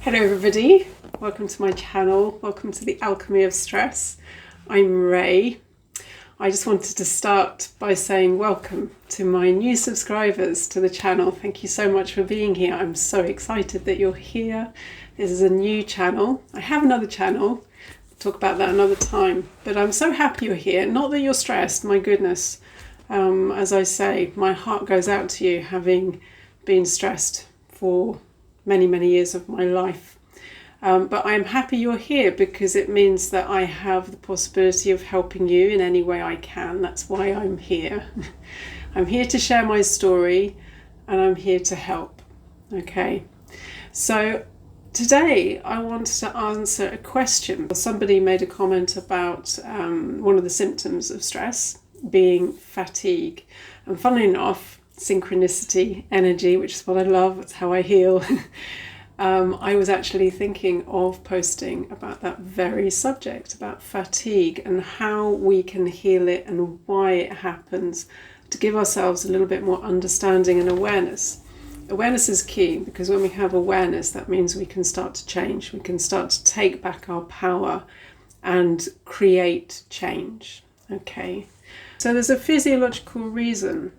Hello everybody, welcome to my channel, welcome to the Alchemy of Stress. I'm Ray. I just wanted to start by saying welcome to my new subscribers to the channel. Thank you so much for being here. I'm so excited that you're here. This is a new channel. I have another channel, I'll talk about that another time, but I'm so happy you're here. Not that you're stressed, my goodness. As I say, my heart goes out to you, having been stressed for many years of my life. But I'm happy you're here because it means that I have the possibility of helping you in any way I can. That's why I'm here. I'm here to share my story and I'm here to help. Okay, so today I wanted to answer a question. Somebody made a comment about one of the symptoms of stress being fatigue. And funnily enough, synchronicity, energy, which is what I love, it's how I heal. I was actually thinking of posting about that very subject, about fatigue and how we can heal it and why it happens, to give ourselves a little bit more understanding and awareness. Awareness is key because when we have awareness, that means we can start to change. We can start to take back our power and create change. Okay, so there's a physiological reason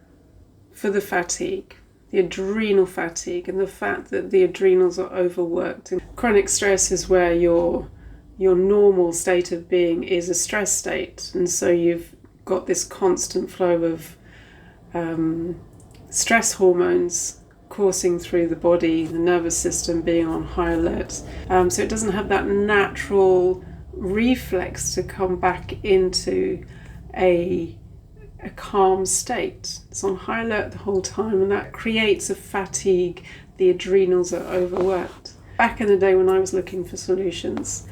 for the fatigue, the adrenal fatigue, and the fact that the adrenals are overworked. And chronic stress is where your normal state of being is a stress state, and so you've got this constant flow of stress hormones coursing through the body, the nervous system being on high alert. So it doesn't have that natural reflex to come back into a calm state. It's on high alert the whole time, and that creates a fatigue. The adrenals are overworked. Back in the day when I was looking for solutions,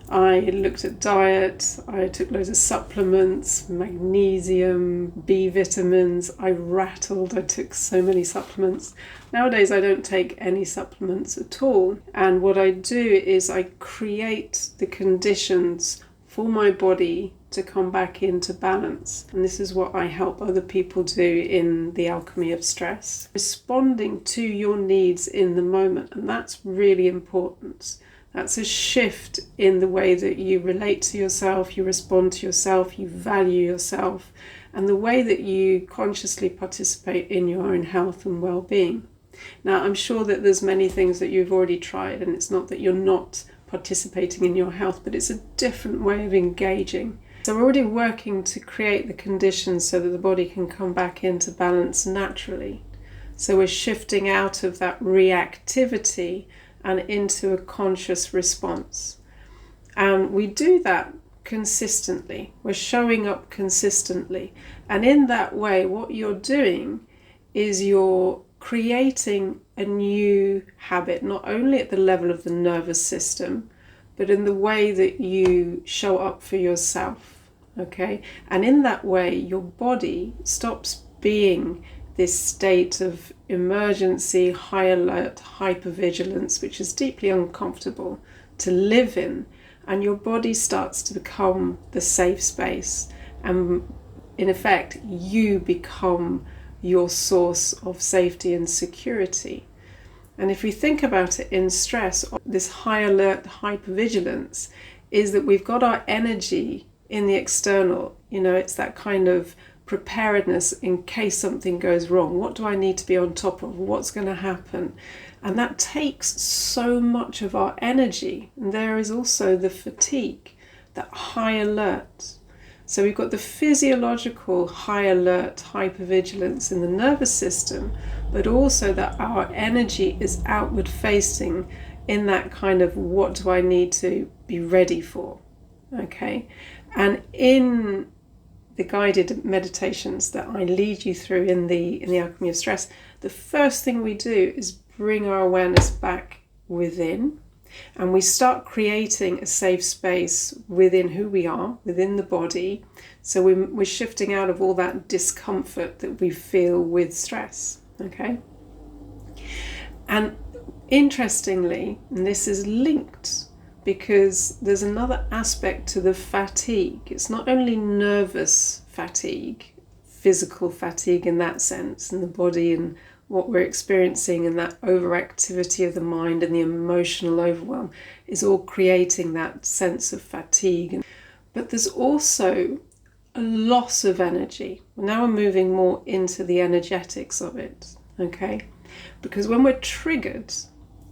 I looked at diet, I took loads of supplements, magnesium, B vitamins, I took so many supplements. Nowadays I don't take any supplements at all, and what I do is I create the conditions for my body to come back into balance. And this is what I help other people do in the Alchemy of Stress. Responding to your needs in the moment, and that's really important. That's a shift in the way that you relate to yourself, you respond to yourself, you value yourself, and the way that you consciously participate in your own health and well-being. Now, I'm sure that there's many things that you've already tried, and it's not that you're not participating in your health, but it's a different way of engaging. So we're already working to create the conditions so that the body can come back into balance naturally. So we're shifting out of that reactivity and into a conscious response. And we do that consistently. We're showing up consistently. And in that way, what you're doing is you're creating a new habit, not only at the level of the nervous system, but in the way that you show up for yourself. Okay, and in that way your body stops being this state of emergency, high alert, hypervigilance, which is deeply uncomfortable to live in, and your body starts to become the safe space, and in effect you become your source of safety and security. And if we think about it in stress, this high alert, hypervigilance is that we've got our energy in the external. You know, it's that kind of preparedness in case something goes wrong. What do I need to be on top of? What's going to happen? And that takes so much of our energy. And there is also the fatigue, that high alert. So we've got the physiological high alert, hypervigilance in the nervous system, but also that our energy is outward facing in that kind of what do I need to be ready for? Okay. And in the guided meditations that I lead you through in the Alchemy of Stress, the first thing we do is bring our awareness back within, and we start creating a safe space within who we are, within the body. So we're shifting out of all that discomfort that we feel with stress. Okay. And interestingly, and this is linked, because there's another aspect to the fatigue. It's not only nervous fatigue, physical fatigue in that sense, in the body and what we're experiencing, and that overactivity of the mind and the emotional overwhelm is all creating that sense of fatigue. But there's also a loss of energy. Now we're moving more into the energetics of it, okay? Because when we're triggered,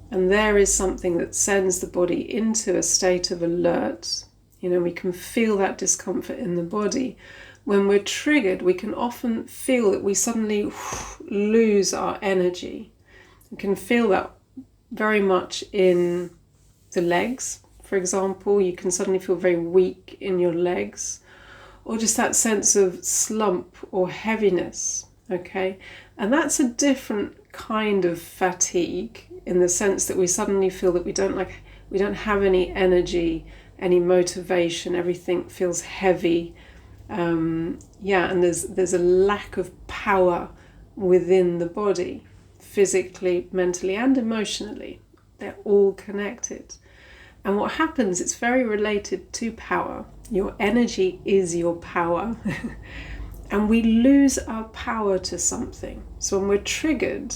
and there is something that sends the body into a state of alert, we can feel that discomfort in the body. When we're triggered, we can often feel that we suddenly lose our energy. We can feel that very much in the legs, for example. You can suddenly feel very weak in your legs, or just that sense of slump or heaviness, okay? And that's a different kind of fatigue, in the sense that we suddenly feel that we don't have any energy, any motivation, everything feels heavy. And there's a lack of power within the body, physically, mentally, and emotionally. They're all connected. And what happens, it's very related to power. Your energy is your power. And we lose our power to something. So when we're triggered,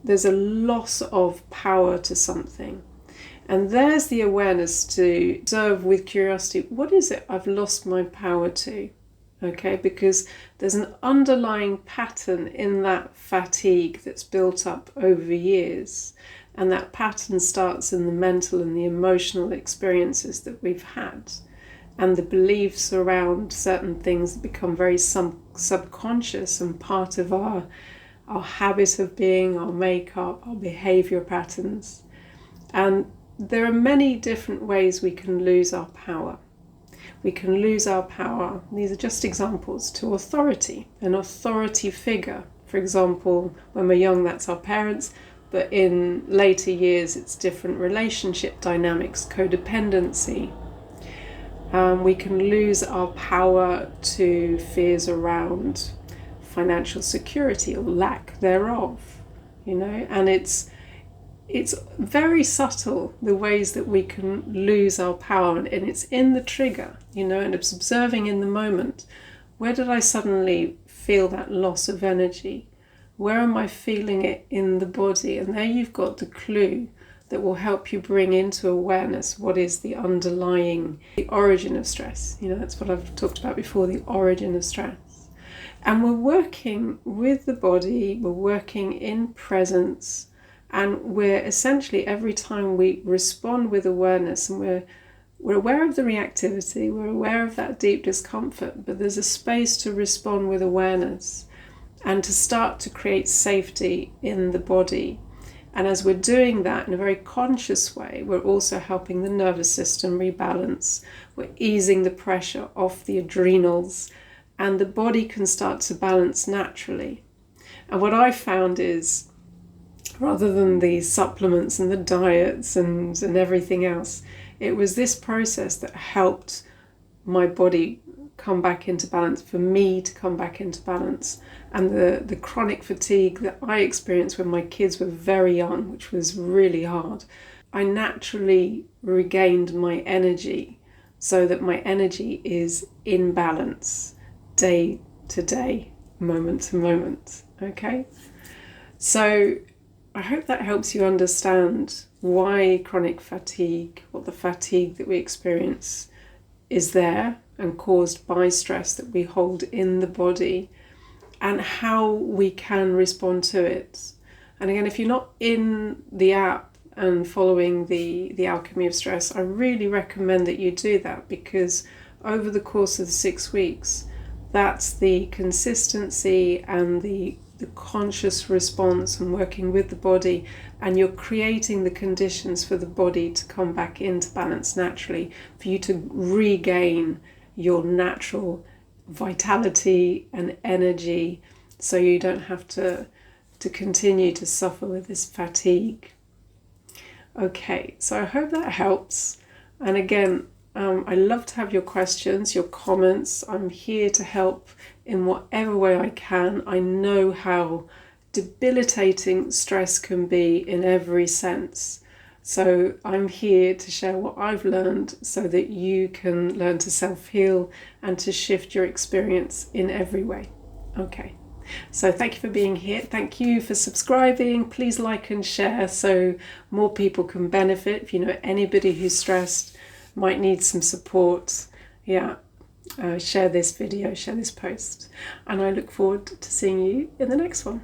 there's a loss of power to something. And there's the awareness to observe with curiosity, what is it I've lost my power to? Okay, because there's an underlying pattern in that fatigue that's built up over years. And that pattern starts in the mental and the emotional experiences that we've had. And the beliefs around certain things that become very subconscious and part of our habit of being, our makeup, our behavior patterns. And there are many different ways we can lose our power. We can lose our power, these are just examples, to authority, an authority figure. For example, when we're young, that's our parents, but in later years, it's different relationship dynamics, codependency. We can lose our power to fears around financial security or lack thereof, and it's very subtle, the ways that we can lose our power, and it's in the trigger, and it's observing in the moment. Where did I suddenly feel that loss of energy? Where am I feeling it in the body? And there you've got the clue that will help you bring into awareness what is the origin of stress. That's what I've talked about before, the origin of stress. And we're working with the body, we're working in presence, and we're essentially, every time we respond with awareness, and we're aware of the reactivity, we're aware of that deep discomfort, but there's a space to respond with awareness and to start to create safety in the body. And as we're doing that in a very conscious way, we're also helping the nervous system rebalance. We're easing the pressure off the adrenals, and the body can start to balance naturally. And what I found is, rather than the supplements and the diets and everything else, it was this process that helped my body come back into balance, for me to come back into balance. And the chronic fatigue that I experienced when my kids were very young, which was really hard, I naturally regained my energy, so that my energy is in balance day to day, moment to moment. Okay? So I hope that helps you understand why chronic fatigue, or the fatigue that we experience, is there and caused by stress that we hold in the body, and how we can respond to it. And again, if you're not in the app and following the Alchemy of Stress, I really recommend that you do that, because over the course of the 6 weeks, that's the consistency and the conscious response and working with the body, and you're creating the conditions for the body to come back into balance naturally, for you to regain your natural vitality and energy, so you don't have to continue to suffer with this fatigue. Okay, so I hope that helps. And again, I love to have your questions, your comments. I'm here to help in whatever way I can. I know how debilitating stress can be in every sense. So I'm here to share what I've learned, so that you can learn to self-heal and to shift your experience in every way. Okay, So thank you for being here. Thank you for subscribing. Please like and share so more people can benefit. If you know anybody who's stressed, might need some support, share this video, share this post. And I look forward to seeing you in the next one.